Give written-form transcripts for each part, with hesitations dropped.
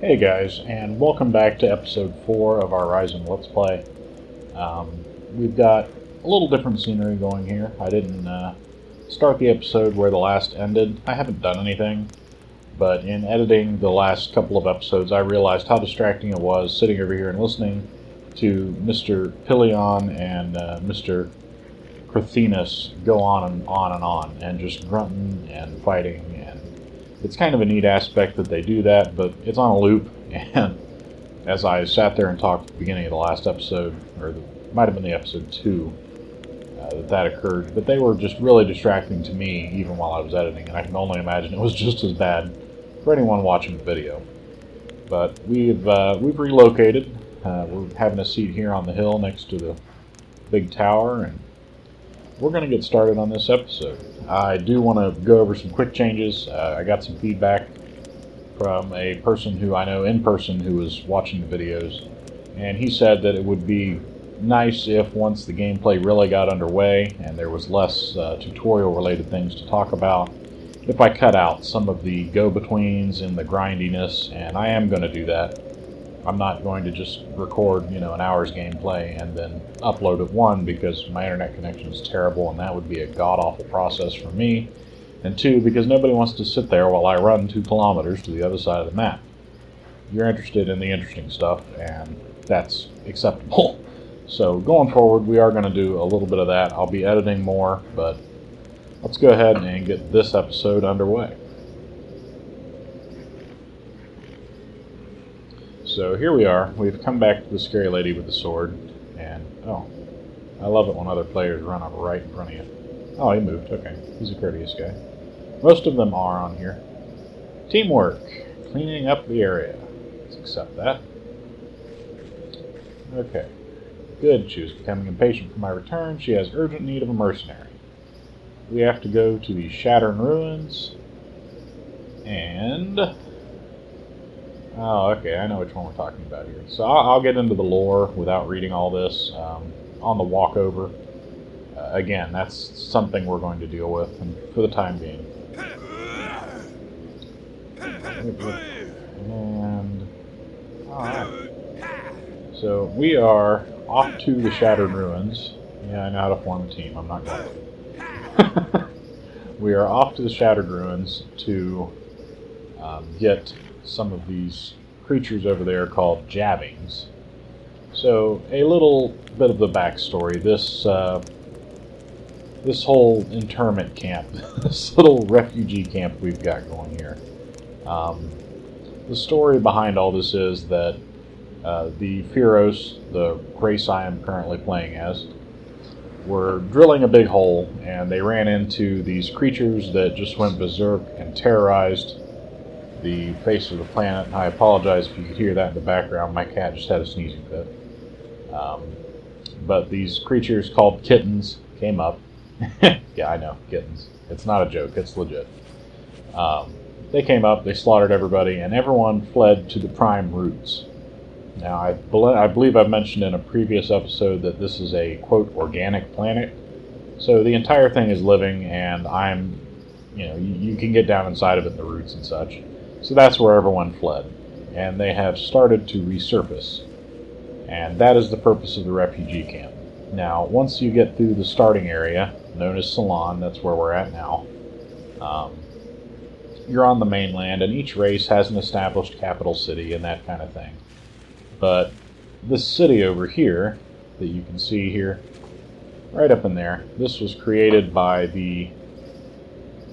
Hey guys, and welcome back to episode 4 of our Ryzom Let's Play. We've got a little different scenery going here. I didn't start the episode where the last ended. I haven't done anything, but in editing the last couple of episodes I realized how distracting it was sitting over here and listening to Mr. Pilion and Mr. Crathenus go on and on and on, and just grunting and fighting. It's kind of a neat aspect that they do that, but it's on a loop, and as I sat there and talked at the beginning of the last episode, or it might have been the episode 2, that occurred, but they were just really distracting to me even while I was editing, and I can only imagine it was just as bad for anyone watching the video. But we've relocated. We're having a seat here on the hill next to the big tower, and we're going to get started on this episode. I do want to go over some quick changes. I got some feedback from a person who I know in person who was watching the videos, and he said that it would be nice if once the gameplay really got underway and there was less tutorial related things to talk about, if I cut out some of the go-betweens and the grindiness, and I am going to do that. I'm not going to just record, an hour's gameplay and then upload it, one, because my internet connection is terrible and that would be a god-awful process for me, and two, because nobody wants to sit there while I run 2 kilometers to the other side of the map. You're interested in the interesting stuff, and that's acceptable. So going forward, we are going to do a little bit of that. I'll be editing more, but let's go ahead and get this episode underway. So here we are. We've come back to the scary lady with the sword, and oh, I love it when other players run up right in front of you. Oh, he moved. Okay, he's a courteous guy. Most of them are on here. Teamwork, cleaning up the area. Let's accept that. Okay, good. She was becoming impatient for my return. She has urgent need of a mercenary. We have to go to the Shattered Ruins, and oh, okay, I know which one we're talking about here. So I'll get into the lore without reading all this on the walkover. Again, that's something we're going to deal with and for the time being. And alright. So we are off to the Shattered Ruins. Yeah, I know how to form a team. I'm not going to. We are off to the Shattered Ruins to get some of these creatures over there called jabings. So a little bit of the backstory. This whole internment camp, this little refugee camp we've got going here. The story behind all this is that the Feros, the race I am currently playing as, were drilling a big hole, and they ran into these creatures that just went berserk and terrorized the face of the planet. I apologize if you could hear that in the background. My cat just had a sneezing fit. But these creatures called kittens came up. Yeah, I know, kittens. It's not a joke, it's legit. They came up, they slaughtered everybody, and everyone fled to the prime roots. Now, I believe I've mentioned in a previous episode that this is a, quote, organic planet. So the entire thing is living, and you can get down inside of it in the roots and such. So that's where everyone fled, and they have started to resurface, and that is the purpose of the refugee camp. Now, once you get through the starting area, known as Salon, that's where we're at now, you're on the mainland, and each race has an established capital city and that kind of thing. But this city over here, that you can see here, right up in there, this was created by the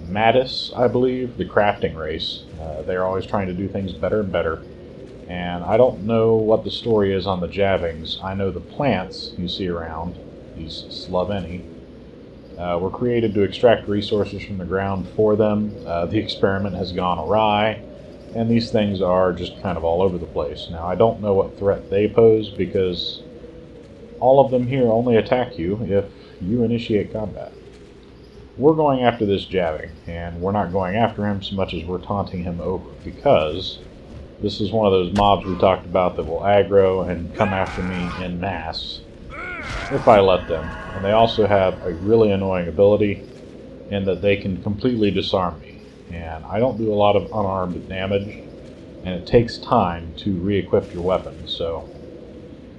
Mattis, I believe, the crafting race. They're always trying to do things better and better. And I don't know what the story is on the jabings. I know the plants you see around, these Sloveni, were created to extract resources from the ground for them. The experiment has gone awry, and these things are just kind of all over the place. Now, I don't know what threat they pose, because all of them here only attack you if you initiate combat. We're going after this jabbing, and we're not going after him so much as we're taunting him over, because this is one of those mobs we talked about that will aggro and come after me en masse if I let them. And they also have a really annoying ability in that they can completely disarm me. And I don't do a lot of unarmed damage, and it takes time to re-equip your weapons. So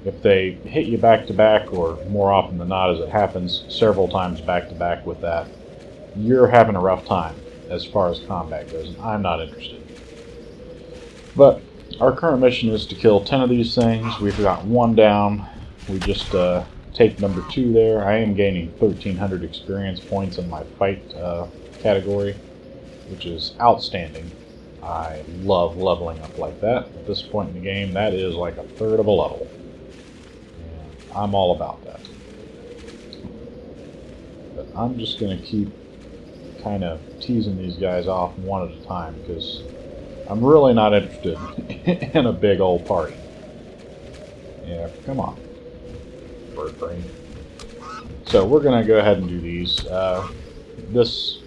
if they hit you back to back, or more often than not, as it happens, several times back to back with that, you're having a rough time as far as combat goes, and I'm not interested. But our current mission is to kill 10 of these things. We've got one down. We just take number 2 there. I am gaining 1,300 experience points in my fight category, which is outstanding. I love leveling up like that. At this point in the game, that is like a third of a level. And I'm all about that. But I'm just going to keep kind of teasing these guys off one at a time, because I'm really not interested in a big old party. Yeah, come on, bird brain. So we're going to go ahead and do these. This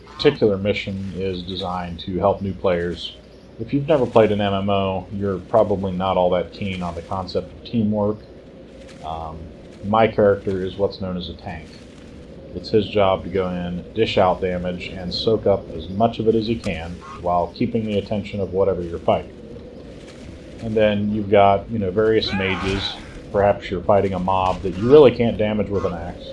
particular mission is designed to help new players. If you've never played an MMO, you're probably not all that keen on the concept of teamwork. My character is what's known as a tank. It's his job to go in, dish out damage, and soak up as much of it as he can while keeping the attention of whatever you're fighting. And then you've got, various mages. Perhaps you're fighting a mob that you really can't damage with an axe,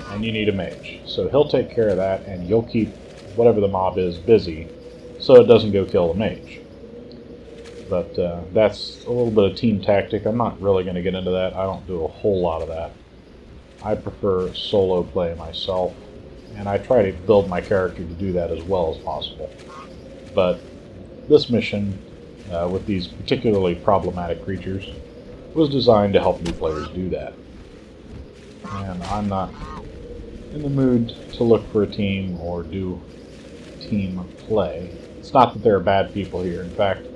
and you need a mage. So he'll take care of that, and you'll keep whatever the mob is busy so it doesn't go kill the mage. But that's a little bit of team tactic. I'm not really going to get into that. I don't do a whole lot of that. I prefer solo play myself, and I try to build my character to do that as well as possible. But this mission, with these particularly problematic creatures, was designed to help new players do that. And I'm not in the mood to look for a team or do team play. It's not that there are bad people here. In fact,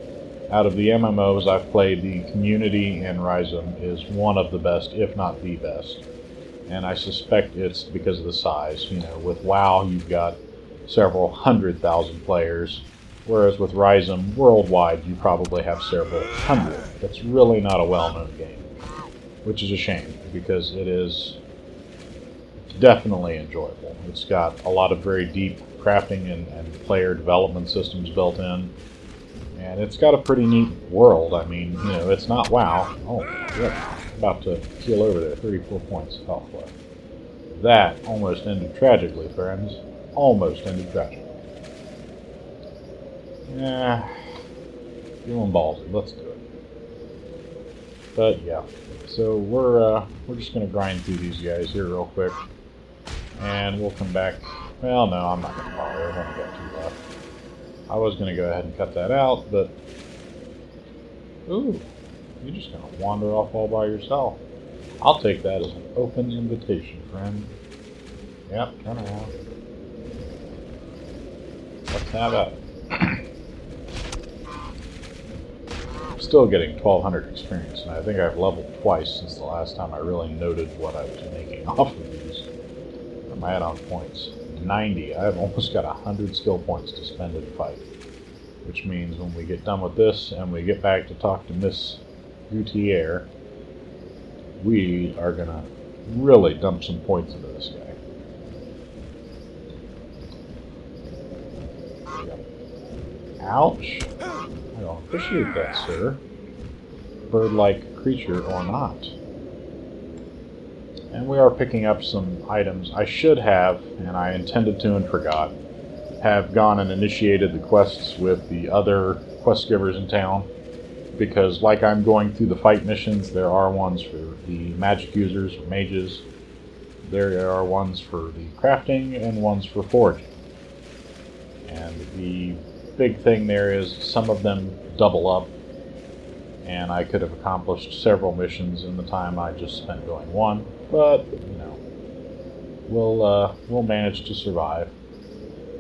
out of the MMOs I've played, the community in Ryzom is one of the best, if not the best. And I suspect it's because of the size. With WoW, you've got several 100,000 players, whereas with Ryzom, worldwide, you probably have several hundred. It's really not a well-known game, which is a shame, because it is definitely enjoyable. It's got a lot of very deep crafting and player development systems built in, and it's got a pretty neat world. I mean, it's not WoW. Oh, good. About to keel over there. 34 points of health left. That almost ended tragically, friends. Almost ended tragically. Yeah, feeling ballsy. Let's do it. But yeah, so we're just gonna grind through these guys here real quick, and we'll come back. Well, no, I'm not gonna bother. I've only got 2 left. I was gonna go ahead and cut that out, but ooh. You're just going to wander off all by yourself. I'll take that as an open invitation, friend. Yep, turn around. Let's have it. I'm still getting 1,200 experience, and I think I've leveled twice since the last time I really noted what I was making off of these. What am I at on points? 90. I've almost got 100 skill points to spend in fight. Which means when we get done with this and we get back to talk to Miss Gutierrez, we are going to really dump some points into this guy. Ouch. I don't appreciate that, sir. Bird-like creature or not. And we are picking up some items. I should have, and I intended to and forgot, have gone and initiated the quests with the other quest givers in town. Because like I'm going through the fight missions, there are ones for the magic users, or mages. There are ones for the crafting and ones for foraging. And the big thing there is some of them double up. And I could have accomplished several missions in the time I just spent doing one. But, we'll manage to survive.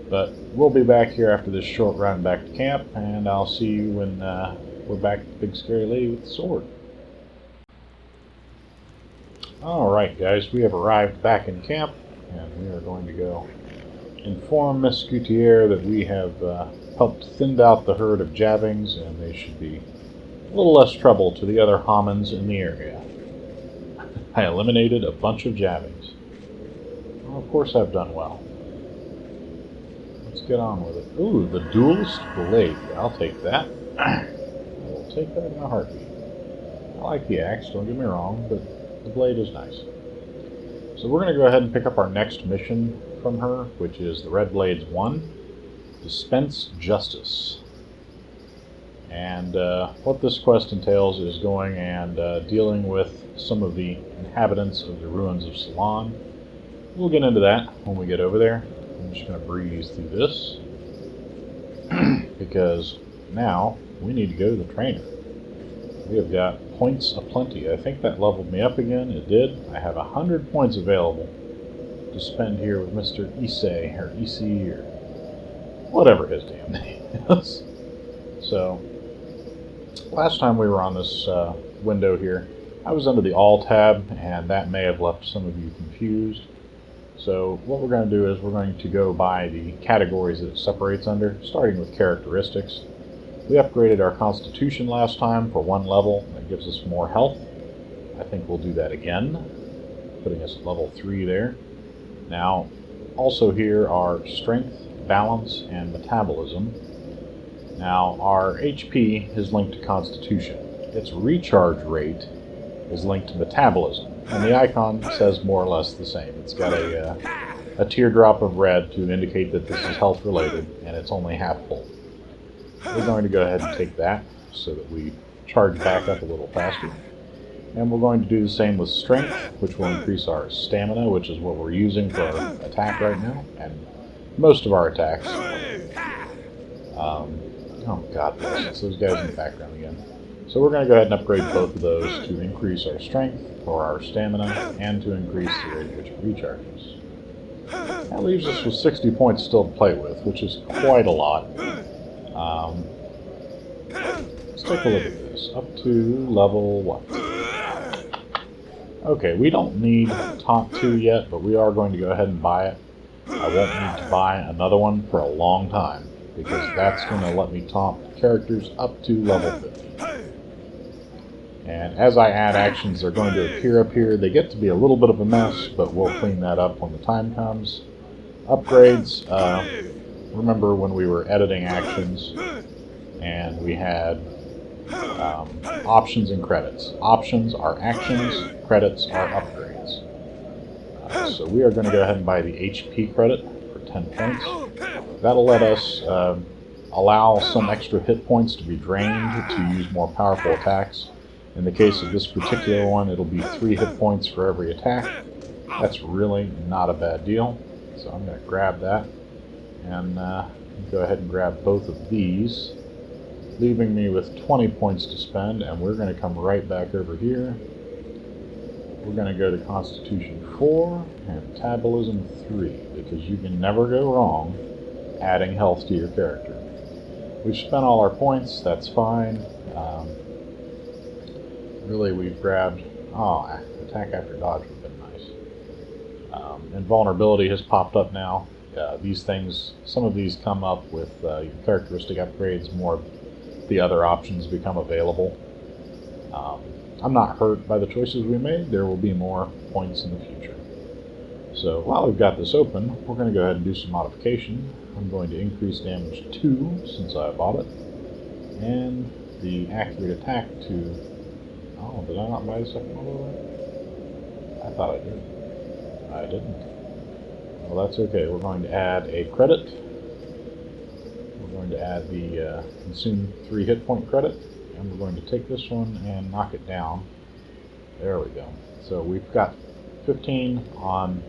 But we'll be back here after this short run back to camp, and I'll see you when we're back to the big scary lady with the sword. Alright guys, we have arrived back in camp, and we are going to go inform Miss Gutierrez that we have helped thin out the herd of jabings, and they should be a little less trouble to the other homins in the area. I eliminated a bunch of jabings. Well, of course I've done well. Let's get on with it. Ooh, the duelist blade. I'll take that. I will take that in a heartbeat. I like the axe, don't get me wrong, but the blade is nice. So we're going to go ahead and pick up our next mission from her, which is the Red Blades 1, Dispense Justice. And what this quest entails is going and dealing with some of the inhabitants of the ruins of Ceylon. We'll get into that when we get over there. I'm just going to breeze through this because now we need to go to the trainer. We have got points aplenty. I think that leveled me up again. It did. I have 100 points available to spend here with Mr. Issei, or Issei, or whatever his damn name is. So, last time we were on this window here, I was under the All tab, and that may have left some of you confused. So what we're going to do is we're going to go by the categories that it separates under, starting with characteristics. We upgraded our Constitution last time for 1 level. That gives us more health. I think we'll do that again, putting us at level 3 there. Now, also here are Strength, Balance, and Metabolism. Now, our HP is linked to Constitution. Its recharge rate is linked to Metabolism, and the icon says more or less the same. It's got a teardrop of red to indicate that this is health related, and it's only half full. We're going to go ahead and take that so that we charge back up a little faster. And we're going to do the same with Strength, which will increase our stamina, which is what we're using for our attack right now, and most of our attacks. Oh, God bless. It's those guys in the background again. So we're going to go ahead and upgrade both of those to increase our strength or our stamina and to increase the rate at which it recharges. That leaves us with 60 points still to play with, which is quite a lot. Let's take a look at this. Up to level what? Okay, we don't need top 2 yet, but we are going to go ahead and buy it. I won't need to buy another one for a long time, because that's going to let me top characters up to level 50. And as I add actions, they're going to appear up here. They get to be a little bit of a mess, but we'll clean that up when the time comes. Upgrades, remember when we were editing actions and we had options and credits. Options are actions, credits are upgrades. So we are going to go ahead and buy the HP credit for 10 points. That'll let us allow some extra hit points to be drained to use more powerful attacks. In the case of this particular one, it'll be 3 hit points for every attack. That's really not a bad deal. So I'm going to grab that and go ahead and grab both of these, leaving me with 20 points to spend, and we're going to come right back over here. We're going to go to Constitution 4 and Metabolism 3, because you can never go wrong adding health to your character. We've spent all our points, that's fine. Really, we've grabbed... attack after dodge would have been nice. Invulnerability has popped up now. These things, some of these come up with your characteristic upgrades, more of the other options become available. I'm not hurt by the choices we made. There will be more points in the future. So while we've got this open, we're going to go ahead and do some modification. I'm going to increase damage 2 since I bought it, and the accurate attack to... Oh, did I not buy the second one over? I thought I did. I didn't. Well, that's okay. We're going to add a credit. We're going to add the consume 3 hit point credit, and we're going to take this one and knock it down. There we go. So we've got 15 on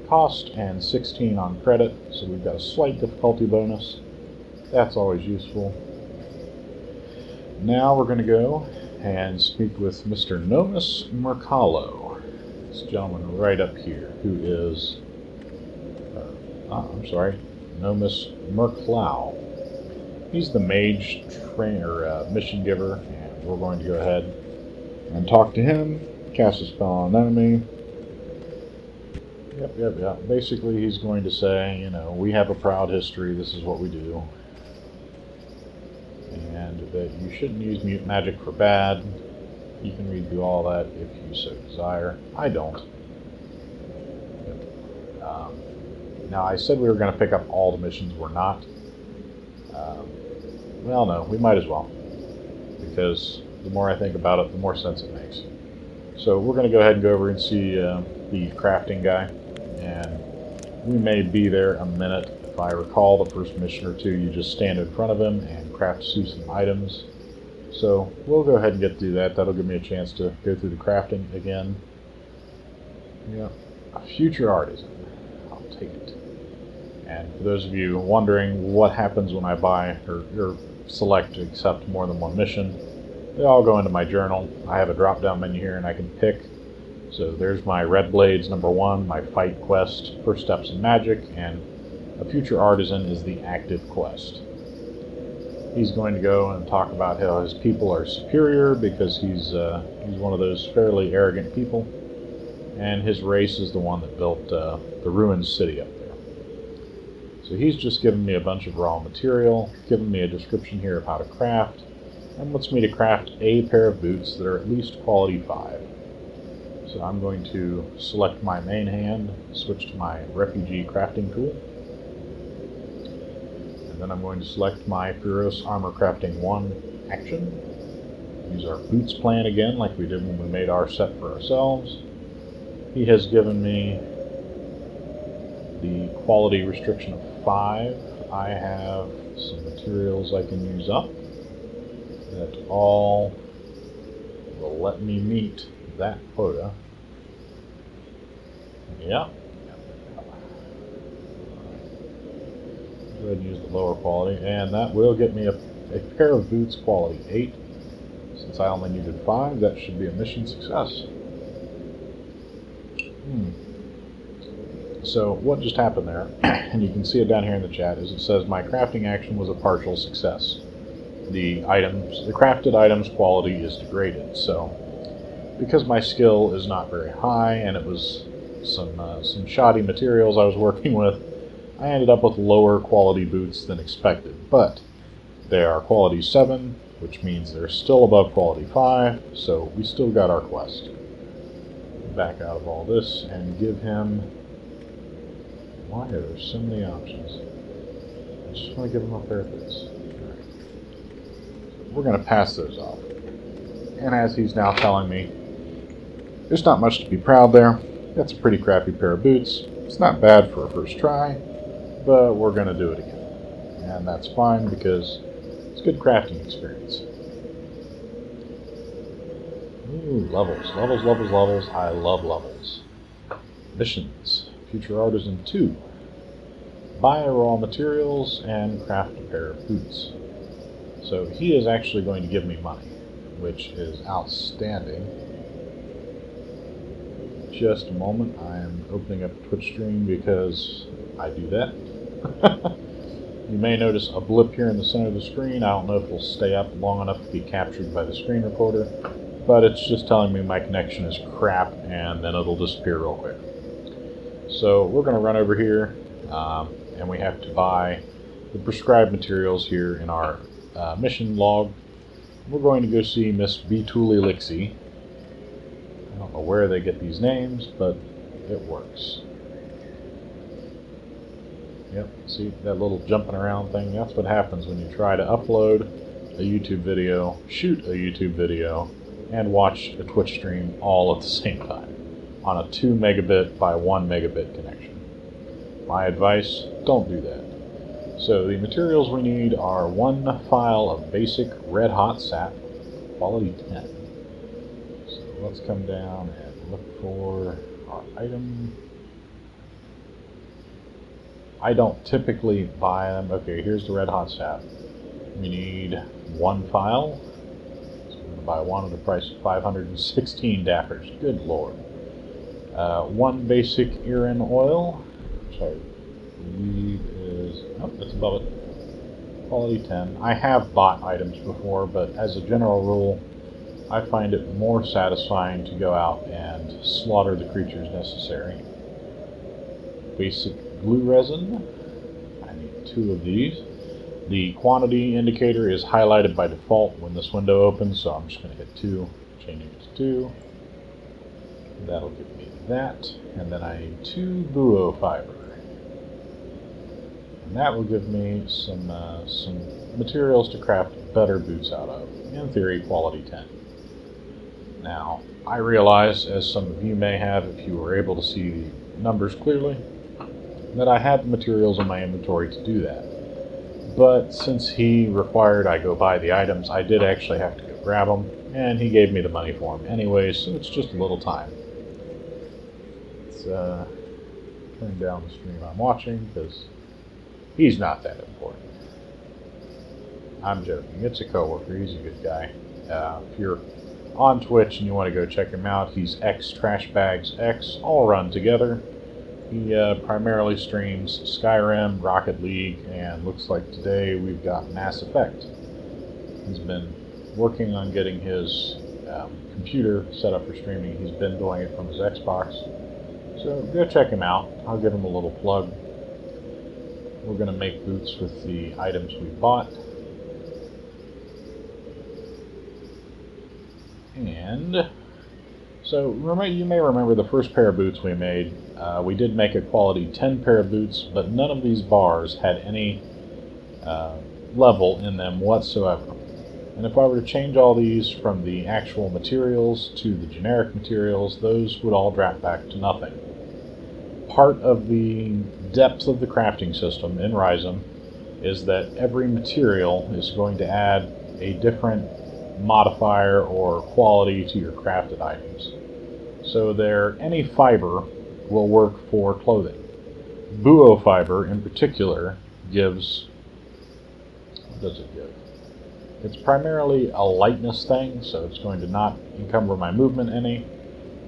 cost and 16 on credit, so we've got a slight difficulty bonus. That's always useful. Now we're going to go and speak with Mr. Nomus Mercalo, this gentleman right up here, who is, Nomus Merclau. He's the mage trainer, mission giver, and we're going to go ahead and talk to him, cast a spell on an enemy. Yep. Basically, he's going to say, we have a proud history, this is what we do. And that you shouldn't use mute magic for bad. You can read through all that if you so desire. I don't. Now, I said we were going to pick up all the missions. We're not. Well, no, we might as well, because the more I think about it, the more sense it makes. So we're going to go ahead and go over and see the crafting guy, and we may be there a minute. If I recall, the first mission or two, you just stand in front of him and craft some items. So we'll go ahead and get through that. That'll give me a chance to go through the crafting again. Yeah, a future artisan. I'll take it. And for those of you wondering what happens when I buy or select to accept more than one mission, they all go into my journal. I have a drop-down menu here, and I can pick. So there's my Red Blades #1, my Fight Quest, First Steps in Magic, and a Future Artisan is the active quest. He's going to go and talk about how his people are superior because he's one of those fairly arrogant people, and his race is the one that built the ruined city up there. So he's just given me a bunch of raw material, given me a description here of how to craft, and wants me to craft a pair of boots that are at least quality 5. So I'm going to select my main hand, switch to my refugee crafting tool, and then I'm going to select my Feroce Armor Crafting 1 action. Use our boots plan again like we did when we made our set for ourselves. He has given me the quality restriction of 5. I have some materials I can use up that all will let me meet that quota. Yeah. Go ahead and use the lower quality, and that will get me a pair of boots quality 8. Since I only needed 5, that should be a mission success. So what just happened there, and you can see it down here in the chat, is it says my crafting action was a partial success. The crafted items quality is degraded. So because my skill is not very high, and it was some shoddy materials I was working with, I ended up with lower quality boots than expected. But they are quality 7, which means they're still above quality 5, so we still got our quest. Back out of all this and give him... Why are there so many options? I just want to give him a pair of boots. We're going to pass those off. And as he's now telling me, there's not much to be proud there. That's a pretty crappy pair of boots. It's not bad for a first try, but we're going to do it again. And that's fine because it's good crafting experience. Ooh, levels. Levels, levels, levels. I love levels. Missions. Future Artisan 2. Buy raw materials and craft a pair of boots. So he is actually going to give me money, which is outstanding. Just a moment, I'm opening up a Twitch stream because I do that. You may notice a blip here in the center of the screen. I don't know if it'll stay up long enough to be captured by the screen recorder, but it's just telling me my connection is crap, and then it'll disappear real quick. So we're going to run over here, and we have to buy the prescribed materials here in our mission log. We're going to go see Miss Beetuli Lixie. I don't know where they get these names, but it works. Yep, see that little jumping around thing? That's what happens when you try to upload a YouTube video, shoot a YouTube video, and watch a Twitch stream all at the same time on a 2 megabit by 1 megabit connection. My advice, don't do that. So the materials we need are 1 file of basic red hot sap, quality 10. So let's come down and look for our item. I don't typically buy them. Okay, here's the red hot sap. We need 1 file. So we're going to buy 1 at the price of 516 dappers. Good lord. 1 basic Irin oil, which I believe is... Oh, that's above it. Quality 10. I have bought items before, but as a general rule, I find it more satisfying to go out and slaughter the creatures necessary. Basic glue resin. I need 2 of these. The quantity indicator is highlighted by default when this window opens, so I'm just going to hit 2, changing it to 2. That'll give me that, and then I need 2 buo fiber. And that will give me some materials to craft better boots out of. In theory, quality 10. Now, I realize, as some of you may have if you were able to see the numbers clearly, that I had the materials in my inventory to do that. But since he required I go buy the items, I did actually have to go grab them, and he gave me the money for them anyway, so it's just a little time. Let's turn down the stream I'm watching, because he's not that important. I'm joking. It's a coworker. He's a good guy. If you're on Twitch and you want to go check him out, he's XTrashbagsX, all run together. He primarily streams Skyrim, Rocket League, and looks like today we've got Mass Effect. He's been working on getting his computer set up for streaming. He's been doing it from his Xbox. So go check him out. I'll give him a little plug. We're going to make boots with the items we bought. And so you may remember the first pair of boots we made. We did make a quality 10 pair of boots, but none of these bars had any level in them whatsoever. And if I were to change all these from the actual materials to the generic materials, those would all drop back to nothing. Part of the depth of the crafting system in Ryzom is that every material is going to add a different modifier or quality to your crafted items. So any fiber will work for clothing. Buo fiber in particular gives, what does it give? It's primarily a lightness thing, so it's going to not encumber my movement any.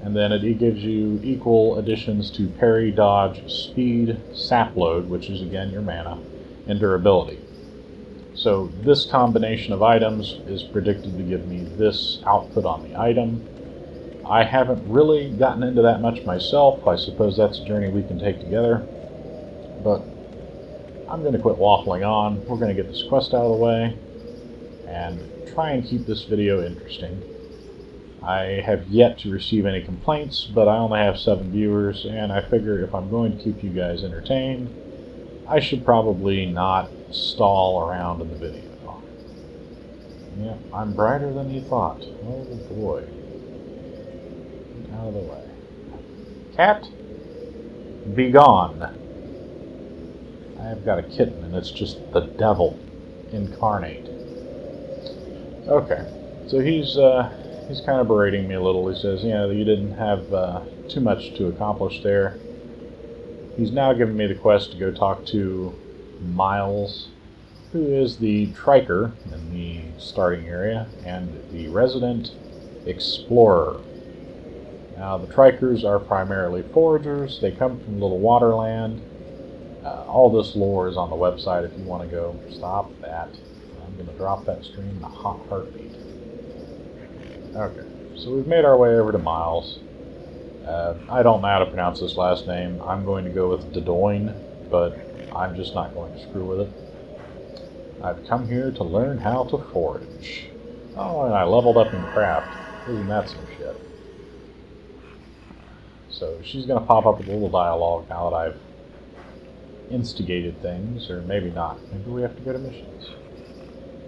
And then it gives you equal additions to parry, dodge, speed, sap load, which is again your mana, and durability. So this combination of items is predicted to give me this output on the item. I haven't really gotten into that much myself. I suppose that's a journey we can take together. But I'm going to quit waffling on. We're going to get this quest out of the way and try and keep this video interesting. I have yet to receive any complaints, but I only have 7 viewers, and I figure if I'm going to keep you guys entertained, I should probably not stall around in the video. Yeah, I'm brighter than you thought. Oh boy. Get out of the way. Cat, be gone. I've got a kitten, and it's just the devil incarnate. Okay, so he's kind of berating me a little. He says, you didn't have too much to accomplish there. He's now giving me the quest to go talk to Miles, who is the Triker in the starting area, and the resident explorer. Now, the Trikers are primarily foragers. They come from Little Waterland. All this lore is on the website if you want to go. Stop that. I'm going to drop that stream in a hot heartbeat. Okay, so we've made our way over to Miles. I don't know how to pronounce this last name. I'm going to go with Dodoin, but I'm just not going to screw with it. I've come here to learn how to forage. Oh, and I leveled up in craft. Isn't that some shit? So she's going to pop up with a little dialogue now that I've instigated things, or maybe not. Maybe we have to go to missions.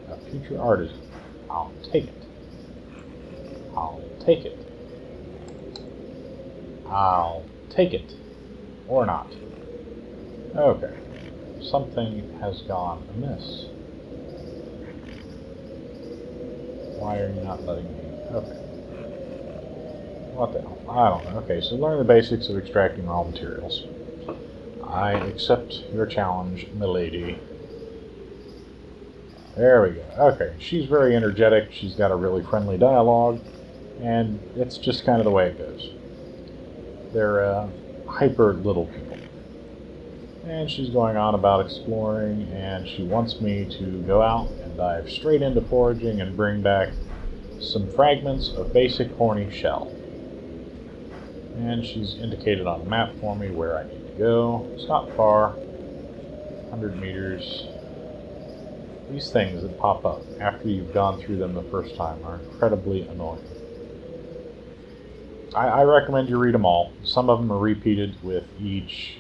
A future artisan. I'll take it. I'll take it. I'll take it. Or not. Okay. Something has gone amiss. Why are you not letting me? Okay. What the hell? I don't know. Okay, so learn the basics of extracting raw materials. I accept your challenge, milady. There we go. Okay, she's very energetic. She's got a really friendly dialogue, and it's just kind of the way it goes. They're hyper little people. And she's going on about exploring, and she wants me to go out and dive straight into foraging and bring back some fragments of basic horny shell. And she's indicated on the map for me where I need to go. It's not far. 100 meters. These things that pop up after you've gone through them the first time are incredibly annoying. I recommend you read them all. Some of them are repeated with each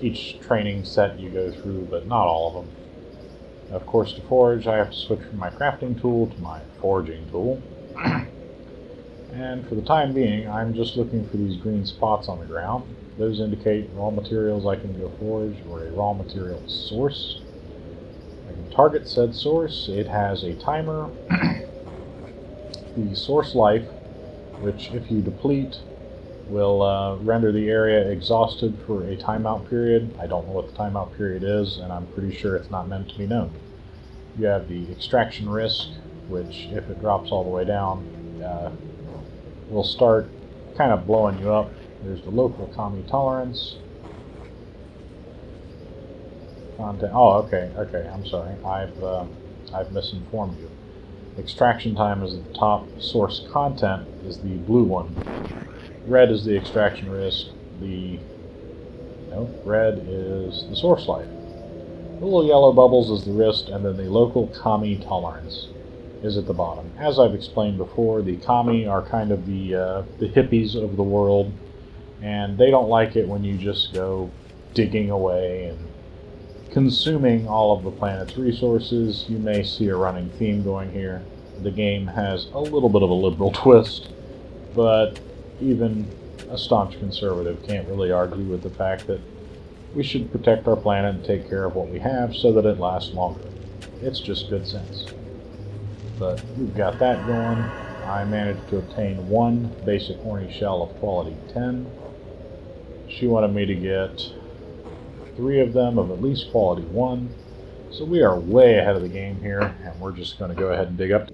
each training set you go through, but not all of them. Of course, to forage, I have to switch from my crafting tool to my foraging tool. And for the time being, I'm just looking for these green spots on the ground. Those indicate raw materials I can go forage or a raw material source. I can target said source. It has a timer. The source life, which if you deplete, will render the area exhausted for a timeout period. I don't know what the timeout period is, and I'm pretty sure it's not meant to be known. You have the extraction risk, which if it drops all the way down, will start kind of blowing you up. There's the local kami tolerance. Content. Oh, okay. I'm sorry. I've misinformed you. Extraction time is at the top. Source content is the blue one. Red is the extraction risk. Red is the source life. The little yellow bubbles is the risk, and then the local kami tolerance is at the bottom. As I've explained before, the kami are kind of the hippies of the world, and they don't like it when you just go digging away and consuming all of the planet's resources. You may see a running theme going here. The game has a little bit of a liberal twist, but even a staunch conservative can't really argue with the fact that we should protect our planet and take care of what we have so that it lasts longer. It's just good sense. But we've got that going. I managed to obtain one basic horny shell of quality 10. She wanted me to get 3 of them of at least quality 1. So we are way ahead of the game here, and we're just going to go ahead and dig up.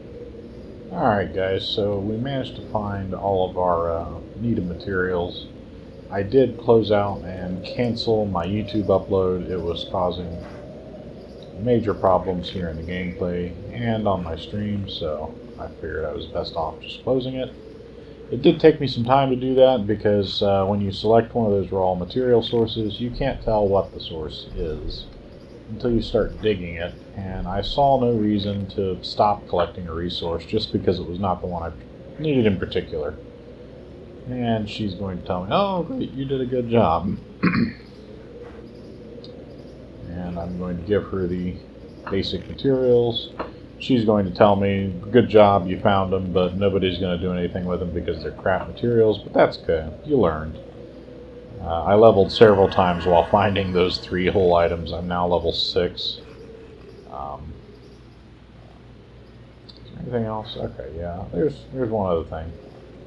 Alright guys, so we managed to find all of our needed materials. I did close out and cancel my YouTube upload. It was causing major problems here in the gameplay and on my stream, so I figured I was best off just closing it. It did take me some time to do that because when you select one of those raw material sources, you can't tell what the source is until you start digging it, and I saw no reason to stop collecting a resource just because it was not the one I needed in particular. And she's going to tell me, oh great, you did a good job. And I'm going to give her the basic materials. She's going to tell me, good job, you found them, but nobody's going to do anything with them because they're crap materials, but that's good, you learned. I leveled several times while finding those 3 whole items. I'm now level 6. Is there anything else? Okay, yeah, there's one other thing.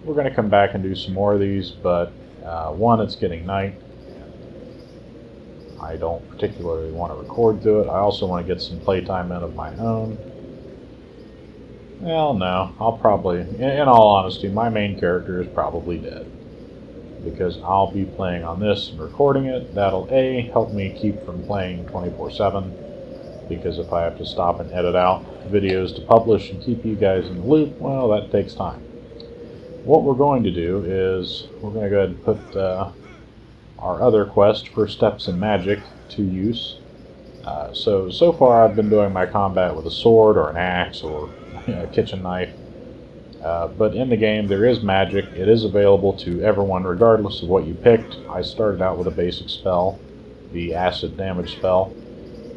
We're going to come back and do some more of these, but one, it's getting night. I don't particularly want to record through it. I also want to get some playtime in of my own. Well, no, I'll probably, in all honesty, my main character is probably dead. Because I'll be playing on this and recording it. That'll A, help me keep from playing 24/7, because if I have to stop and edit out videos to publish and keep you guys in the loop, well, that takes time. What we're going to do is we're going to go ahead and put our other quest for Steps in Magic to use. So far I've been doing my combat with a sword or an axe or a kitchen knife. But in the game there is magic. It is available to everyone regardless of what you picked. I started out with a basic spell, the acid damage spell.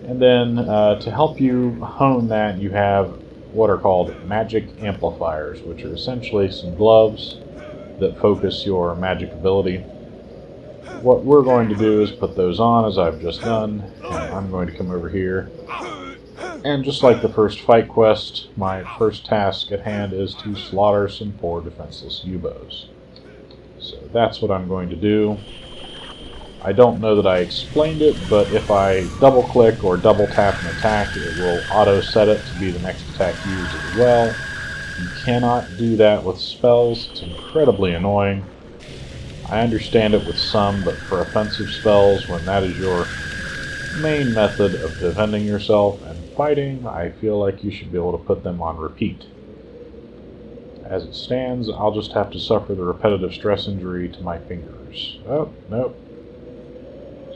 And then to help you hone that, you have what are called magic amplifiers, which are essentially some gloves that focus your magic ability. What we're going to do is put those on, as I've just done, and I'm going to come over here. And just like the first fight quest, my first task at hand is to slaughter some poor defenseless U-bows. So that's what I'm going to do. I don't know that I explained it, but if I double-click or double-tap an attack, it will auto-set it to be the next attack used as well. You cannot do that with spells. It's incredibly annoying. I understand it with some, but for offensive spells, when that is your main method of defending yourself and fighting, I feel like you should be able to put them on repeat. As it stands, I'll just have to suffer the repetitive stress injury to my fingers. Oh, nope.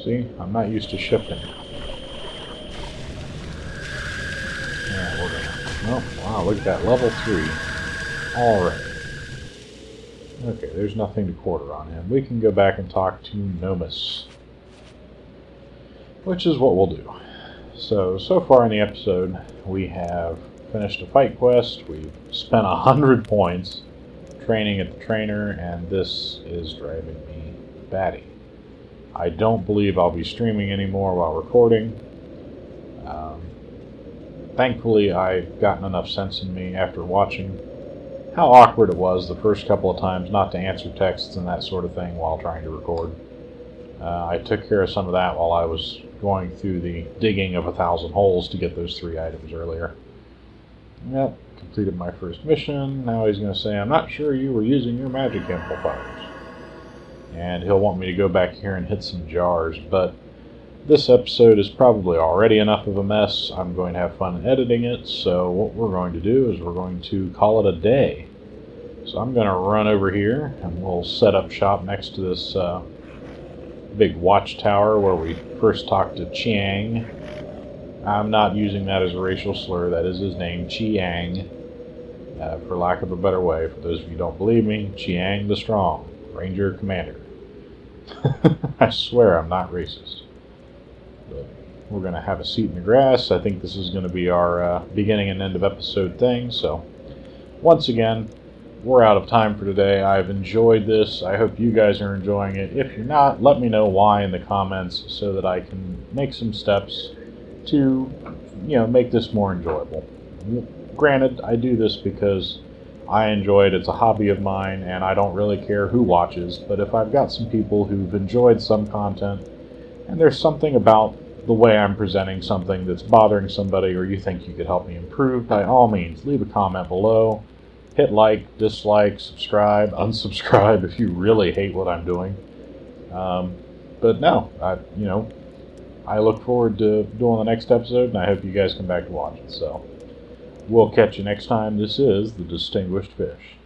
See, I'm not used to shifting. Yeah, we're gonna... Oh, wow, look at that, level 3. Alright. Okay, there's nothing to quarter on him. We can go back and talk to Nomus. which is what we'll do. So far in the episode, we have finished a fight quest, we've spent 100 points training at the trainer, and this is driving me batty. I don't believe I'll be streaming anymore while recording. Thankfully, I've gotten enough sense in me after watching how awkward it was the first couple of times not to answer texts and that sort of thing while trying to record. I took care of some of that while I was going through the digging of 1,000 holes to get those 3 items earlier. Yep, completed my first mission. Now he's going to say, I'm not sure you were using your magic amplifiers. And he'll want me to go back here and hit some jars, but this episode is probably already enough of a mess. I'm going to have fun editing it, so what we're going to do is we're going to call it a day. So I'm going to run over here, and we'll set up shop next to this big watchtower where we first talked to Chiang. I'm not using that as a racial slur. That is his name, Chiang, for lack of a better way. For those of you who don't believe me, Chiang the Strong, Ranger Commander. I swear I'm not racist. But we're going to have a seat in the grass. I think this is going to be our beginning and end of episode thing. So once again, we're out of time for today. I've enjoyed this. I hope you guys are enjoying it. If you're not, let me know why in the comments so that I can make some steps to, make this more enjoyable. Granted, I do this because I enjoy it. It's a hobby of mine, and I don't really care who watches. But if I've got some people who've enjoyed some content, and there's something about the way I'm presenting something that's bothering somebody, or you think you could help me improve, by all means, leave a comment below. Hit like, dislike, subscribe, unsubscribe if you really hate what I'm doing. But no, I look forward to doing the next episode, and I hope you guys come back to watch it. So we'll catch you next time. This is The Distinguished Fish.